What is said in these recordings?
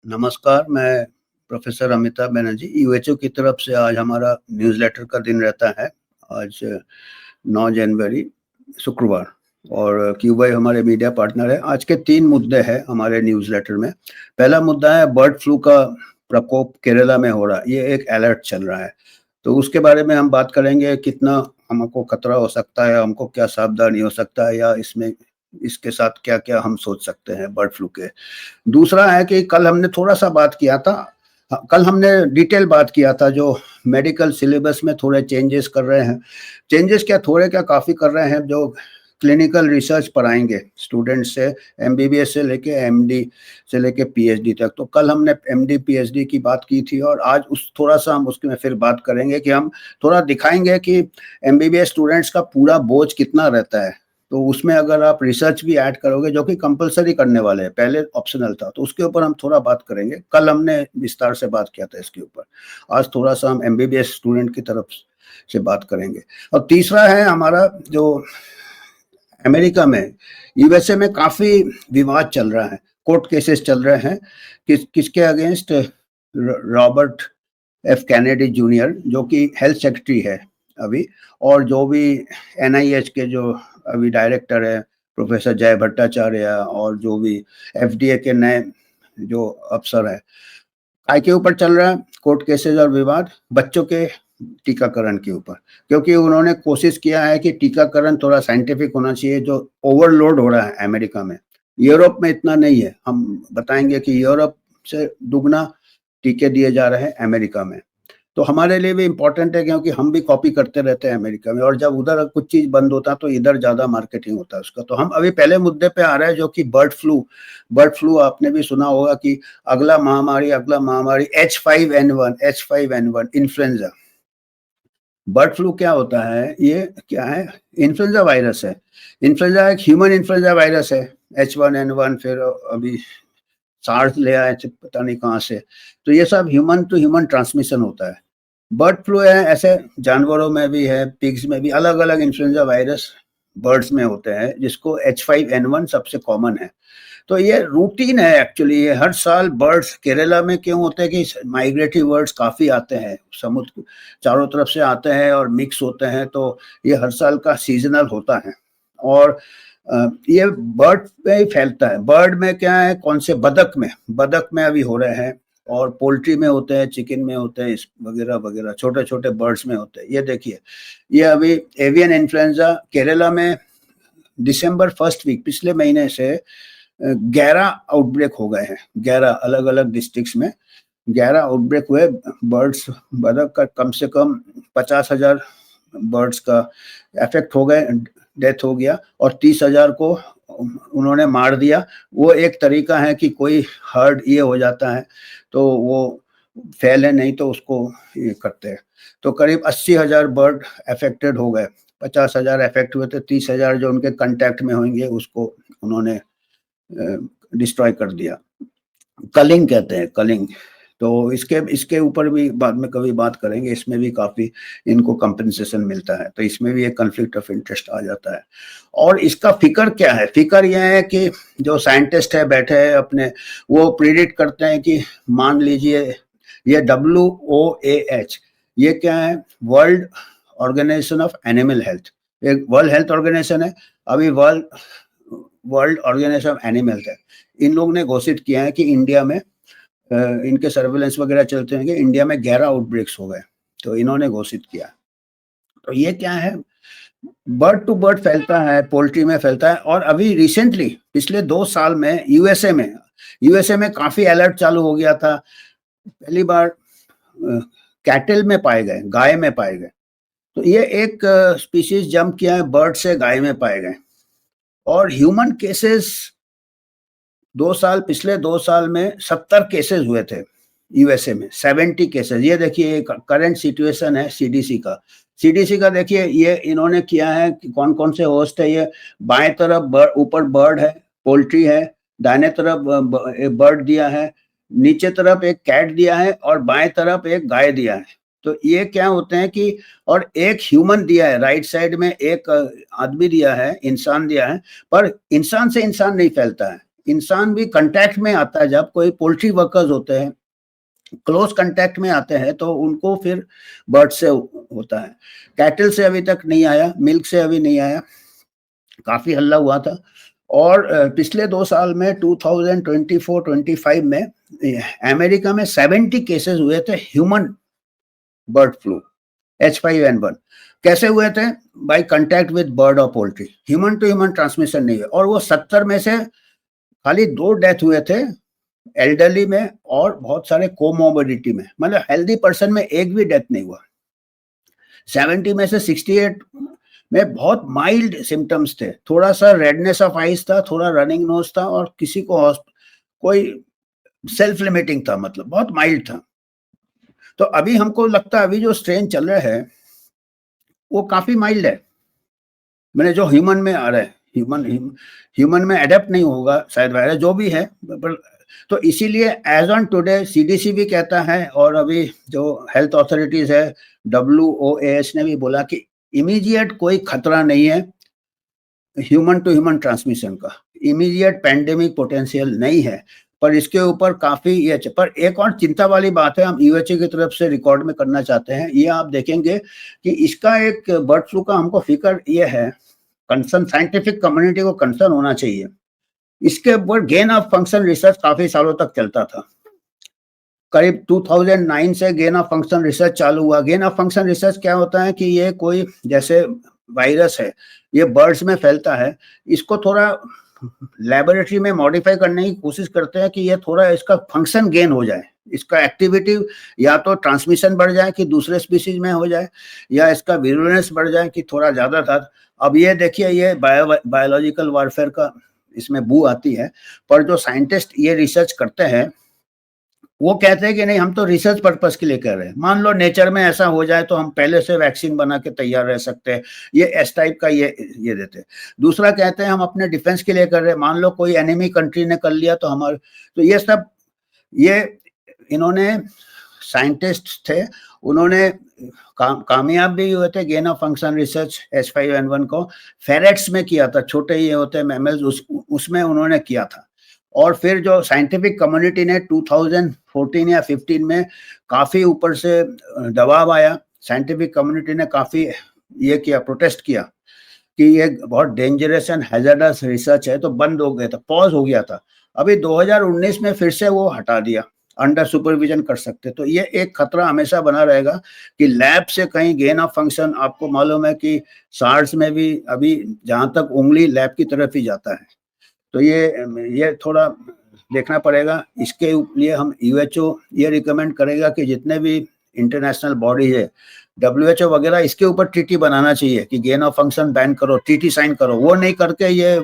नमस्कार, मैं प्रोफ़ेसर अमिताभ बनर्जी, यूएचओ की तरफ से आज हमारा न्यूज़लेटर का दिन रहता है। आज 9 जनवरी शुक्रवार और क्यूबाई हमारे मीडिया पार्टनर है। आज के 3 मुद्दे हैं हमारे न्यूज़लेटर में। पहला मुद्दा है बर्ड फ्लू का प्रकोप केरला में हो रहा है, ये एक अलर्ट चल रहा है। तो उसके बारे में हम बात करेंगे कितना हमको खतरा हो सकता है, हमको क्या सावधानी हो सकता है या इसके साथ क्या-क्या हम सोच सकते हैं बर्ड फ्लू के। दूसरा है कि कल हमने थोड़ा-सा बात किया था कल हमने डिटेल बात किया था जो मेडिकल सिलेबस में थोड़े चेंजेस कर रहे हैं। चेंजेस क्या थोड़े क्या काफ़ी कर रहे हैं जो क्लिनिकल रिसर्च पढ़ाएँगे स्टूडेंट्स से एमबीबीएस से लेके एमडी से लेके पीएचडी तक। तो कल हमने एमडी, पीएचडी की बात की थी और आज उस थोड़ा-सा हम उसमें फिर बात करेंगे कि हम थोड़ा दिखाएँगे कि एमबीबीएस स्टूडेंट्स का पूरा बोझ कितना रहता है। तो उसमें अगर आप रिसर्च भी ऐड करोगे जो कि कंपल्सरी करने वाले हैं, पहले ऑप्शनल था, तो उसके ऊपर हम थोड़ा बात करेंगे। कल हमने विस्तार से बात किया था इसके ऊपर। आज थोड़ा-सा हम एमबीबीएस स्टूडेंट की तरफ से बात करेंगे। और तीसरा है हमारा जो अमेरिका में, यूएसए में काफ़ी विवाद चल रहा है, कोर्ट केसेस चल रहे हैं। किसके against? Robert F Kennedy junior जो कि हेल्थ सेक्रेटरी है अभी, और जो भी एनआईएच के जो अभी डायरेक्टर है प्रोफेसर जय भट्टाचार्य और जो भी एफडीए के नए जो अफसर है, काय के ऊपर चल रहा है कोर्ट केसेस और विवाद? बच्चों के टीकाकरण के ऊपर, क्योंकि उन्होंने कोशिश किया है कि टीकाकरण थोड़ा साइंटिफिक होना चाहिए जो ओवरलोड हो रहा है अमेरिका में। यूरोप में इतना नहीं है, हम बताएंगे कि यूरोप से दुगना टीके दिए जा रहे हैं अमेरिका में। तो हमारे लिए भी इम्पोर्टेंट है क्योंकि हम भी कॉपी करते रहते हैं अमेरिका में और जब उधर कुछ चीज़ बंद होता है तो इधर ज़्यादा मार्केटिंग होता है उसका। तो हम अभी पहले मुद्दे पे आ रहे हैं जो कि बर्ड फ्लू। बर्ड फ्लू आपने भी सुना होगा कि अगला महामारी H5N1 इन्फ्लुएंजा। बर्ड फ्लू क्या होता है? ये क्या है? इन्फ्लुएंजा वायरस है। इन्फ्लुएंजा एक ह्यूमन इन्फ्लुएंजा वायरस है। H1N1 फिर अभी सार्स ले आए थे पता नहीं कहाँ से। तो ये सब ह्यूमन टू ह्यूमन ट्रांसमिशन होता है। बर्ड फ्लू है ऐसे जानवरों में भी है, पिग्स में भी अलग-अलग इन्फ्लुएंजा वायरस बर्ड्स में होते हैं जिसको H5N1 सबसे कॉमन है। तो ये रूटीन है एक्चुअली, ये हर साल बर्ड्स केरला में क्यों होते हैं कि माइग्रेटरी बर्ड्स काफ़ी आते हैं, समुद्र चारों तरफ से आते हैं और मिक्स होते हैं, तो ये हर साल का सीज़नल होता है। और ये बर्ड में ही फैलता है। बर्ड में क्या है? कौन से? बतख में अभी हो रहे हैं और पोल्ट्री में होते हैं, चिकन में होते हैं, इस वगैरह-वगैरह छोटे-छोटे बर्ड्स में होते हैं। ये देखिए, ये अभी एवियन इन्फ्लुएंजा केरला में दिसंबर फर्स्ट वीक पिछले महीने से 11 आउटब्रेक हो गए हैं। 11 अलग-अलग डिस्ट्रिक्ट्स में 11 आउटब्रेक हुए। बतख का कम से कम 50,000 बर्ड्स का अफेक्ट हो गए, डेथ हो गया और 30,000 को उन्होंने मार दिया। वो एक तरीका है कि कोई हर्ड ये हो जाता है तो वो फैले नहीं तो उसको ये करते हैं। तो करीब 80,000 बर्ड अफेक्टेड हो गए। 50,000 अफेक्ट हुए तो 30,000 जो उनके कांटेक्ट में होंगे उसको उन्होंने डिस्ट्रॉय कर दिया। कलिंग कहते हैं, कलिंग। तो इसके ऊपर भी बाद में कभी बात करेंगे, इसमें भी काफ़ी इनको कंपनसेशन मिलता है, तो इसमें भी एक कॉन्फ्लिक्ट ऑफ इंटरेस्ट आ जाता है। और इसका फ़िकर क्या है? फ़िकर ये है कि जो साइंटिस्ट है बैठे हैं अपने, वो प्रिडिक्ट करते हैं कि मान लीजिए ये WOAH, ये क्या है? World Organisation of Animal Health, एक वर्ल्ड हेल्थ ऑर्गेनाइजेशन है। अभी World Organisation of Animal Health है। इन लोग ने घोषित किया है कि इंडिया में इनके सर्वेलेंस वगैरह चलते हैं कि इंडिया में 11 आउटब्रेक्स हो गए, तो इन्होंने घोषित किया। तो ये क्या है? बर्ड टू बर्ड फैलता है, पोल्ट्री में फैलता है और अभी रिसेंटली पिछले 2 साल में यूएसए में काफ़ी अलर्ट चालू हो गया था। पहली बार कैटल में पाए गए, गाय में पाए गए। तो ये एक स्पीशीज जंप किया है, बर्ड से गाय में पाए गए। और ह्यूमन केसेस पिछले 2 साल में 70 केसेस हुए थे यूएसए में, 70 केसेस। ये देखिए करंट सिचुएशन है सीडीसी का देखिए, ये इन्होंने किया है कि कौन-कौन से होस्ट है। ये बाएं तरफ ऊपर बर्ड है, पोल्ट्री है, दाहिने तरफ बर्ड दिया है, नीचे तरफ एक कैट दिया है और बाएं तरफ एक गाय दिया है। तो ये क्या होते हैं कि और एक ह्यूमन दिया है, राइट साइड में एक आदमी दिया है, इंसान दिया है, पर इंसान से इंसान नहीं फैलता है। इंसान भी कांटेक्ट में आता है, जब कोई पोल्ट्री वर्कर्स होते हैं, क्लोज कांटेक्ट में आते हैं, तो उनको फिर बर्ड से होता है। कैटल से अभी तक नहीं आया, मिल्क से अभी नहीं आया, काफ़ी हल्ला हुआ था। और पिछले 2 साल में 2024-25 में अमेरिका में 70 केसेस हुए थे ह्यूमन बर्ड फ्लू, H5N1। कैसे हुए थे? बाय कांटेक्ट विद बर्ड और poultry, human to human transmission नहीं हुआ। और वो 70 में से खाली 2 डेथ हुए थे एल्डरली में और बहुत सारे कोमोर्बिडिटी में, मतलब हेल्दी पर्सन में एक भी डेथ नहीं हुआ। 70 में से 68 में बहुत माइल्ड सिम्टम्स थे, थोड़ा सा रेडनेस ऑफ आइज था, थोड़ा रनिंग नोज था, और किसी को कोई सेल्फ लिमिटिंग था, मतलब बहुत माइल्ड था। तो अभी हमको लगता है अभी जो स्ट्रेन चल रहा है वो काफी माइल्ड है, मैंने जो ह्यूमन में आ रहा है, ह्यूमन में अडेप्ट नहीं होगा शायद वायरस, जो भी है। तो इसीलिए एज ऑन टुडे सीडीसी भी कहता है, और अभी जो हेल्थ अथॉरिटीज है WOAH ने भी बोला कि इमीडिएट कोई खतरा नहीं है ह्यूमन टू ह्यूमन ट्रांसमिशन का, इमीडिएट पैंडेमिक पोटेंशियल नहीं है। पर इसके ऊपर काफी ये, पर एक और चिंता वाली बात है, हम यूएचए की तरफ से रिकॉर्ड में करना चाहते हैं, ये आप देखेंगे कि इसका एक बर्ड फ्लू का हमको फिक्र ये है, कंसर्न साइंटिफिक कम्युनिटी को कंसर्न होना चाहिए। इसके ऊपर गेन ऑफ फंक्शन रिसर्च काफी सालों तक चलता था, करीब 2009 से गेन ऑफ फंक्शन रिसर्च चालू हुआ। गेन ऑफ फंक्शन रिसर्च क्या होता है कि ये कोई जैसे वायरस है, ये बर्ड्स में फैलता है, इसको थोड़ा लेबोरेटरी में मॉडिफाई करने की कोशिश करते हैं कि ये थोड़ा इसका फंक्शन गेन हो जाए, इसका एक्टिविटी या तो ट्रांसमिशन बढ़ जाए कि दूसरे स्पीसीज में हो जाए, या इसका विरुलेंस बढ़ जाए कि थोड़ा ज्यादा था। अब ये देखिए, ये बायोलॉजिकल वारफेयर का इसमें बू आती है, पर जो साइंटिस्ट ये रिसर्च करते हैं वो कहते हैं कि नहीं, हम तो रिसर्च पर्पस के लिए कर रहे हैं, मान लो नेचर में ऐसा हो जाए तो हम पहले से वैक्सीन बना के तैयार रह सकते हैं, ये एस टाइप का ये देते हैं। दूसरा कहते हैं हम अपने डिफेंस के लिए कर रहे हैं, मान लो कोई एनिमी कंट्री ने कर लिया तो हमारे, तो ये सब ये इन्होंने साइंटिस्ट थे, उन्होंने कामयाब भी हुए थे। Gain of function research H5N1 को फेरेट्स में किया था, छोटे ये होते हैं मैमल्स, उसमें उन्होंने किया था। और फिर जो साइंटिफिक कम्युनिटी ने 2014 या 15 में काफ़ी ऊपर से दबाव आया, साइंटिफिक कम्युनिटी ने काफ़ी ये किया, प्रोटेस्ट किया कि ये बहुत डेंजरस एंड हैजर्डस रिसर्च है, तो बंद हो गया था, पॉज हो गया था। अभी 2019 में फिर से वो हटा दिया, अंडर सुपरविजन कर सकते। तो ये एक खतरा हमेशा बना रहेगा कि लैब से कहीं गेन ऑफ फंक्शन, आपको मालूम है कि सार्स में भी अभी जहाँ तक उंगली लैब की तरफ ही जाता है, तो ये थोड़ा देखना पड़ेगा। इसके लिए हम यूएचओ ये रिकमेंड करेगा कि जितने भी इंटरनेशनल बॉडी है, WHO वगैरह, इसके ऊपर ट्रीटी बनाना चाहिए कि गेन ऑफ फंक्शन बैन करो, ट्रीटी साइन करो। वो नहीं करके ये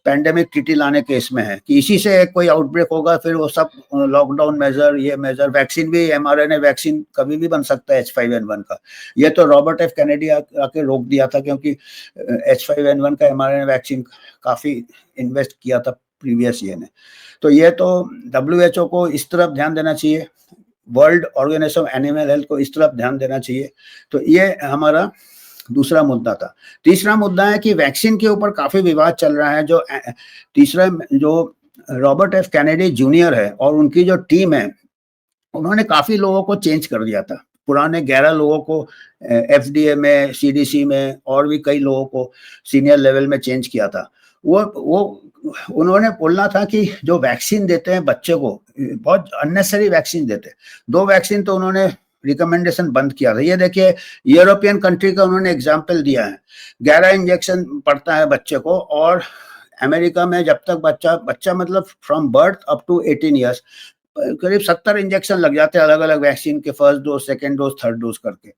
पैंडेमिक ट्रीटी लाने के इसमें है कि इसी से कोई आउटब्रेक होगा, फिर वो सब लॉकडाउन मेजर, ये मेजर, वैक्सीन भी mRNA वैक्सीन कभी भी बन सकता है H5N1 का। ये तो रॉबर्ट एफ कैनेडी आके रोक दिया था, क्योंकि H5N1 का mRNA वैक्सीन काफ़ी इन्वेस्ट किया था प्रीवियस ईयर ने। तो ये तो WHO को इस तरफ ध्यान देना चाहिए, World Organisation of Animal Health को इस तरफ ध्यान देना चाहिए। तो ये हमारा दूसरा मुद्दा था। तीसरा मुद्दा है कि वैक्सीन के ऊपर काफ़ी विवाद चल रहा है। जो तीसरा, जो रॉबर्ट एफ कैनेडी जूनियर है और उनकी जो टीम है, उन्होंने काफ़ी लोगों को चेंज कर दिया था। पुराने 11 लोगों को FDA में, CDC में, और भी कई लोगों को सीनियर लेवल में चेंज किया था। वो उन्होंने बोलना था कि जो वैक्सीन देते हैं बच्चे को, बहुत अननेसेसरी वैक्सीन देते हैं। 2 वैक्सीन तो उन्होंने रिकमेंडेशन बंद किया था। ये देखिए, यूरोपियन कंट्री का उन्होंने एग्जाम्पल दिया है, 11 इंजेक्शन पड़ता है बच्चे को, और अमेरिका में जब तक बच्चा मतलब from birth up to 18 years करीब 70 इंजेक्शन लग जाते हैं अलग अलग वैक्सीन के, first dose, second dose, third dose करके।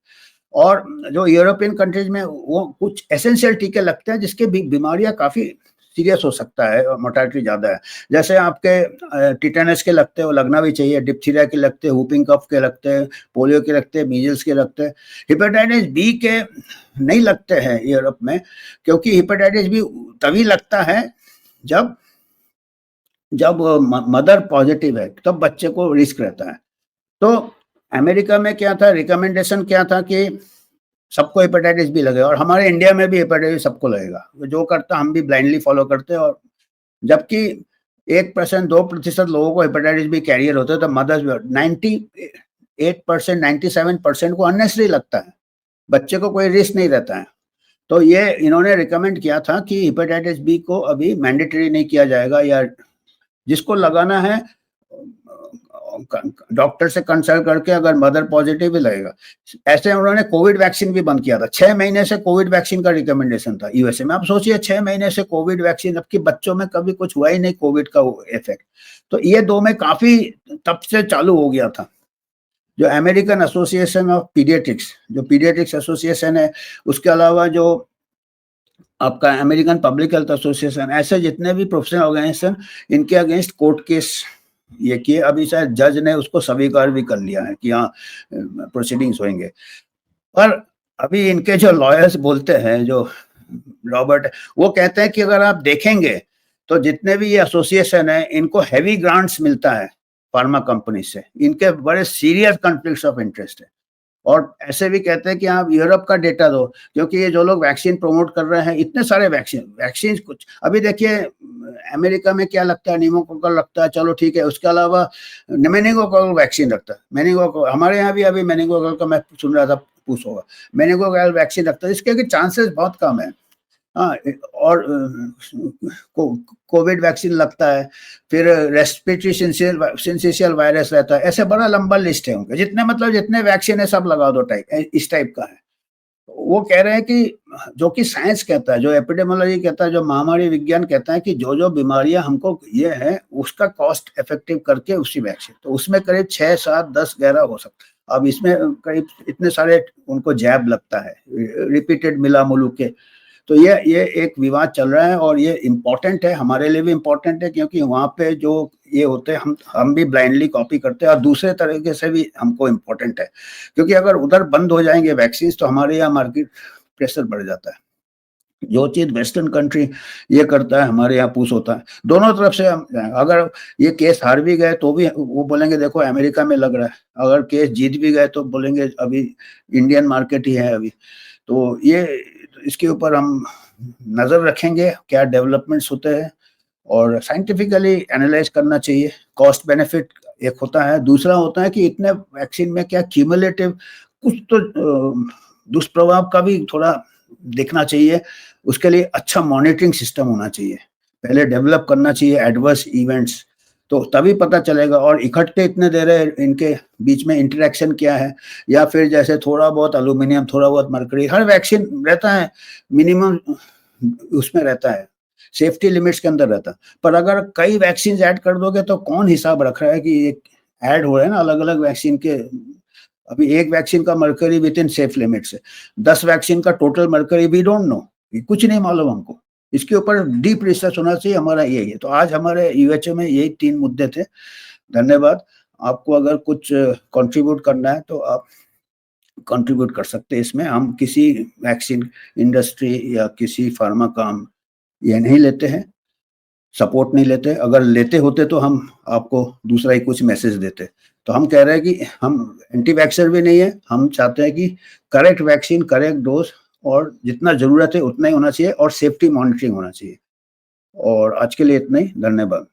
और जो यूरोपियन कंट्रीज में वो कुछ एसेंशियल टीके लगते हैं जिसके बीमारियां काफ़ी सीरियस हो सकता है और मोर्टालिटी ज़्यादा है। जैसे आपके टिटेनस के लगते हैं, वो लगना भी चाहिए, डिप्थीरिया के लगते हैं, हुपिंग कफ के लगते हैं, पोलियो के लगते हैं, मीजल्स के लगते हैं। हेपेटाइटिस बी के नहीं लगते हैं यूरोप में, क्योंकि हेपेटाइटिस बी तभी लगता है जब मदर पॉजिटिव है, तब बच्चे को रिस्क रहता है। तो अमेरिका में क्या था, रिकमेंडेशन क्या था कि सबको हेपेटाइटिस बी लगेगा, और हमारे इंडिया में भी हेपेटाइटिस सबको लगेगा। जो करता हम भी ब्लाइंडली फॉलो करते हैं। और जबकि 1% 2% लोगों को हेपेटाइटिस बी कैरियर होते हैं, तो मदर्स 98% 97% को अननेसेसरी लगता है, बच्चे को कोई रिस्क नहीं रहता है। तो ये इन्होंने रिकमेंड किया था कि हेपेटाइटिस बी को अभी मैंडेटरी नहीं किया जाएगा, या जिसको लगाना है डॉक्टर से कंसल्ट करके, अगर मदर पॉजिटिव भी लगेगा। ऐसे उन्होंने कोविड वैक्सीन भी बंद किया था, 6 महीने से कोविड वैक्सीन का रिकमेंडेशन था यूएसए में। आप सोचिए 6 महीने से कोविड वैक्सीन, जबकि बच्चों में कभी कुछ हुआ ही नहीं कोविड का इफेक्ट। तो ये 2 में काफी तब से चालू हो गया था। जो अमेरिकन एसोसिएशन ऑफ पीडियाट्रिक्स, जो पीडियाट्रिक्स एसोसिएशन है, उसके अलावा जो आपका अमेरिकन पब्लिक हेल्थ एसोसिएशन, ऐसे जितने भी प्रोफेशनल ऑर्गेनाइजेशन, इनके अगेंस्ट कोर्ट केस ये किए। अभी शायद जज ने उसको स्वीकार भी कर लिया है कि हाँ प्रोसीडिंग्स होंगे। पर अभी इनके जो लॉयर्स बोलते हैं, जो रॉबर्ट, वो कहते हैं कि अगर आप देखेंगे तो जितने भी ये एसोसिएशन है, इनको हैवी ग्रांट्स मिलता है फार्मा कंपनी से, इनके बड़े सीरियस कॉन्फ्लिक्ट्स ऑफ इंटरेस्ट है। और ऐसे भी कहते हैं कि आप यूरोप का डेटा दो, क्योंकि ये जो लोग वैक्सीन प्रमोट कर रहे हैं, इतने सारे वैक्सीन कुछ अभी देखिए अमेरिका में क्या लगता है, निमोकोकल लगता है, चलो ठीक है, उसके अलावा मेनिंगोकोकल वैक्सीन लगता है। मेनिंगोकोकल हमारे यहाँ भी अभी मेनिंगोकोकल का मैं सुन रहा था, पूछ होगा, मेनिंगोकोकल वैक्सीन लगता है, इसके चांसेस बहुत कम है। हाँ, और कोविड वैक्सीन लगता है, फिर रेस्पिरेटरी सिंसिशियल वायरस रहता है, ऐसे बड़ा लंबा लिस्ट है उनका, जितने मतलब जितने वैक्सीन है सब लगा दो, टाइप इस टाइप का है। वो कह रहे हैं कि जो कि साइंस कहता है, जो एपिडेमियोलॉजी कहता है, जो महामारी विज्ञान कहता है कि जो जो बीमारियां हमको ये है उसका कॉस्ट इफेक्टिव करके उसी वैक्सीन, तो उसमें करीब 6, 7, 10, 11 हो सकता है। अब इसमें करीब इतने सारे उनको जैब लगता है, रिपीटेड मिला मुलू के। तो ये एक विवाद चल रहा है, और ये इम्पोर्टेंट है, हमारे लिए भी इम्पोर्टेंट है, क्योंकि वहाँ पे जो ये होते हैं हम भी ब्लाइंडली कॉपी करते हैं, और दूसरे तरीके से भी हमको इम्पोर्टेंट है, क्योंकि अगर उधर बंद हो जाएंगे वैक्सीन तो हमारे यहाँ मार्केट प्रेशर बढ़ जाता है। जो चीज वेस्टर्न कंट्री ये करता है, हमारे यहाँ पुश होता है। दोनों तरफ से अगर ये केस हार भी गए तो भी वो बोलेंगे देखो अमेरिका में लग रहा है, अगर केस जीत भी गए तो बोलेंगे अभी इंडियन मार्केट ही है अभी। तो ये इसके ऊपर हम नजर रखेंगे क्या डेवलपमेंट्स होते हैं, और साइंटिफिकली एनालाइज करना चाहिए। कॉस्ट बेनिफिट एक होता है, दूसरा होता है कि इतने वैक्सीन में क्या क्यूमुलेटिव कुछ तो दुष्प्रभाव का भी थोड़ा देखना चाहिए। उसके लिए अच्छा मॉनिटरिंग सिस्टम होना चाहिए, पहले डेवलप करना चाहिए एडवर्स इवेंट्स, तो तभी पता चलेगा। और इकट्ठे इतने दे रहे, इनके बीच में इंटरेक्शन क्या है, या फिर जैसे थोड़ा बहुत एल्यूमिनियम, थोड़ा बहुत मरकरी, हर वैक्सीन रहता है मिनिमम, उसमें रहता है सेफ्टी लिमिट्स के अंदर रहता है। पर अगर कई वैक्सीन ऐड कर दोगे तो कौन हिसाब रख रहा है कि ये ऐड हो रहे हैं ना अलग अलग वैक्सीन के। अभी एक वैक्सीन का mercury within safe limits है, 10 वैक्सीन का total mercury we don't know, कुछ नहीं मालूम हमको। इसके ऊपर डीप रिसर्च होना चाहिए, हमारा यही है। तो आज हमारे यूएचओ में यही 3 मुद्दे थे। धन्यवाद। आपको अगर कुछ कंट्रीब्यूट करना है तो आप कंट्रीब्यूट कर सकते हैं इसमें। हम किसी वैक्सीन इंडस्ट्री या किसी फार्मा का हम ये नहीं लेते हैं, सपोर्ट नहीं लेते। अगर लेते होते तो हम आपको दूसरा ही कुछ मैसेज देते। तो हम कह रहे हैं कि हम एंटी वैक्सर भी नहीं है, हम चाहते हैं कि करेक्ट वैक्सीन, करेक्ट डोज, और जितना जरूरत है उतना ही होना चाहिए, और सेफ्टी मॉनिटरिंग होना चाहिए। और आज के लिए इतना ही, धन्यवाद।